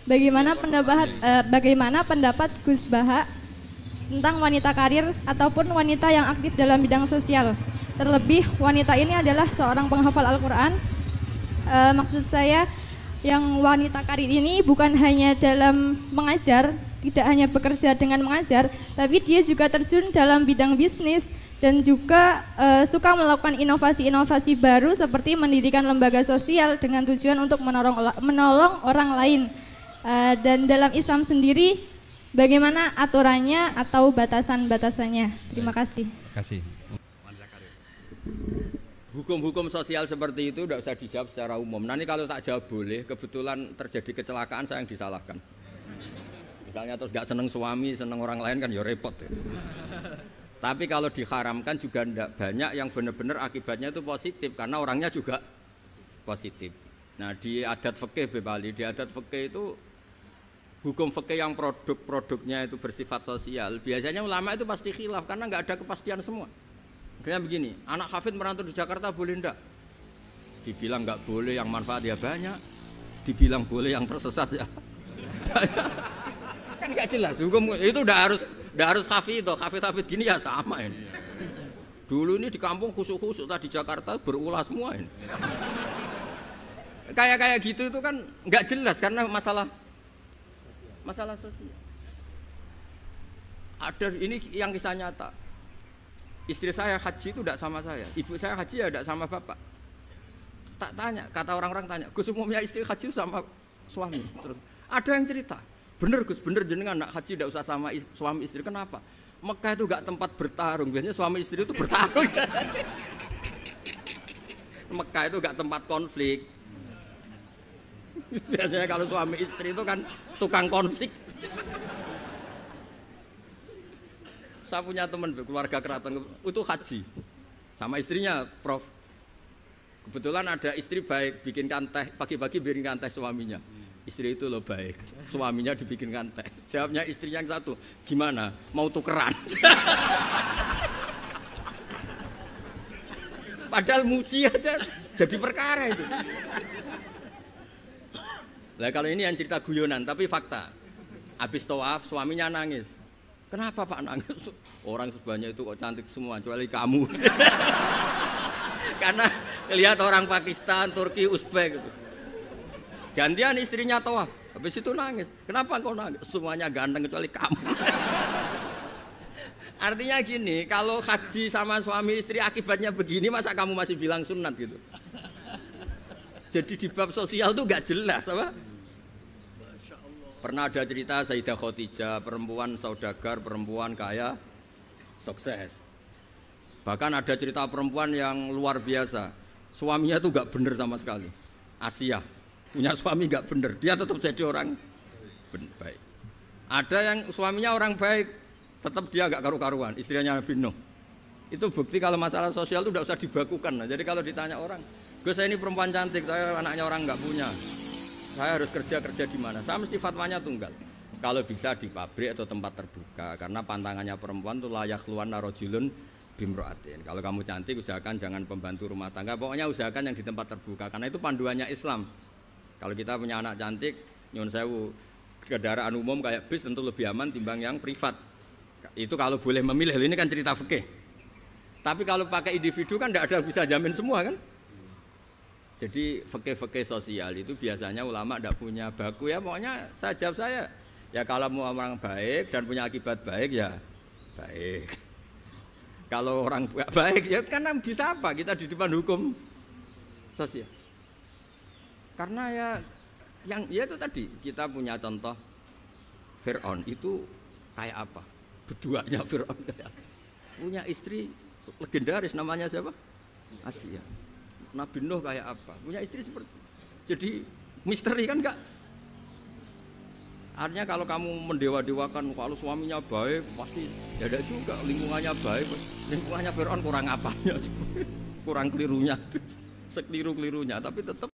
bagaimana pendapat Gus Baha tentang wanita karir ataupun wanita yang aktif dalam bidang sosial. Terlebih wanita ini adalah seorang penghafal Al-Quran. Maksud saya yang wanita karir ini bukan hanya dalam mengajar, tidak hanya bekerja dengan mengajar, tapi dia juga terjun dalam bidang bisnis dan juga suka melakukan inovasi-inovasi baru seperti mendirikan lembaga sosial dengan tujuan untuk menolong orang lain. Dan dalam Islam sendiri, bagaimana aturannya atau batasan-batasannya? Terima kasih. Terima kasih. Hukum-hukum sosial seperti itu tidak usah dijawab secara umum. Nanti kalau tak jawab boleh, kebetulan terjadi kecelakaan saya yang disalahkan. Misalnya terus gak seneng suami, seneng orang lain kan ya repot. Ya. Tapi kalau diharamkan juga tidak banyak yang benar-benar akibatnya itu positif karena orangnya juga positif. Nah di adat fikih Bali, di adat fikih itu hukum fikih yang produknya itu bersifat sosial, biasanya ulama itu pasti khilaf karena nggak ada kepastian semua. Misalnya begini, anak hafid merantau di Jakarta boleh enggak? Dibilang nggak boleh yang manfaatnya banyak, dibilang boleh yang tersesat ya. Kan nggak jelas hukum itu udah harus hafid gini ya sama ini. Dulu ini di kampung khusuk-khusuk tadi Jakarta berulah semua ini. Kayak gitu itu kan nggak jelas karena masalah sosial. Ada ini yang kisah nyata. Istri saya haji itu tidak sama saya, ibu saya haji ya tidak sama bapak. Tak tanya, kata orang-orang tanya, Gus umumnya istri haji sama suami. Terus ada yang cerita, bener Gus, bener jenengan nak haji tidak usah sama suami istri. Kenapa? Mekah itu gak tempat bertarung, biasanya suami istri itu bertarung. Mekah itu gak tempat konflik. Biasanya kalau suami istri itu kan tukang konflik. Saya punya teman keluarga keraton itu haji sama istrinya, Prof. Kebetulan ada istri baik, bikinkan teh pagi-pagi, bikinkan teh suaminya. Istri itu loh baik, suaminya dibikinkan teh. Jawabnya istrinya yang satu, gimana? Mau tukeran? Padahal muji aja jadi perkara itu. Nah kalau ini yang cerita guyonan, tapi fakta. Habis tawaf suaminya nangis. Kenapa Pak nangis? Orang sebanyak itu kok cantik semua, kecuali kamu. Karena lihat orang Pakistan, Turki, Uzbek gitu. Gantian istrinya tawaf, habis itu nangis. Kenapa kau nangis? Semuanya ganteng kecuali kamu. Artinya gini, kalau haji sama suami istri akibatnya begini, masa kamu masih bilang sunat gitu? Jadi di bab sosial tuh gak jelas apa? Pernah ada cerita Sayyidah Khadijah, perempuan saudagar, perempuan kaya, sukses. Bahkan ada cerita perempuan yang luar biasa, suaminya tuh gak bener sama sekali. Asia, punya suami gak bener, dia tetap jadi orang baik. Ada yang suaminya orang baik, tetap dia gak karu-karuan, istrinya Nabi Nuh. Itu bukti kalau masalah sosial itu tidak usah dibakukan. Nah, jadi kalau ditanya orang, Gus saya ini perempuan cantik, saya anaknya orang nggak punya, saya harus kerja di mana? Saya mesti fatwanya tunggal. Kalau bisa di pabrik atau tempat terbuka, karena pantangannya perempuan itu layak keluar narojulun bimroatin. Kalau kamu cantik, usahakan jangan pembantu rumah tangga. Pokoknya usahakan yang di tempat terbuka, karena itu panduannya Islam. Kalau kita punya anak cantik, nyun sewu, kendaraan umum kayak bis tentu lebih aman timbang yang privat. Itu kalau boleh memilih. Ini kan cerita fikih. Tapi kalau pakai individu kan tidak ada bisa jamin semua kan. Jadi fikih-fikih sosial itu biasanya ulama tidak punya baku ya. Pokoknya saya jawab saya. Ya kalau mau orang baik dan punya akibat baik ya baik. Kalau orang baik ya karena bisa apa kita di depan hukum sosial. Karena ya itu tadi kita punya contoh Fir'aun itu kayak apa? Beduanya Fir'aun kayak apa? Punya istri legendaris namanya siapa? Asia. Nabi Nuh kayak apa? Punya istri seperti itu. Jadi misteri kan enggak? Artinya kalau kamu mendewa-dewakan kalau suaminya baik pasti ya ada juga lingkungannya baik. Lingkungannya Fir'aun kurang apanya? Kurang kelirunya. Sekeliru-kelirunya tapi tetap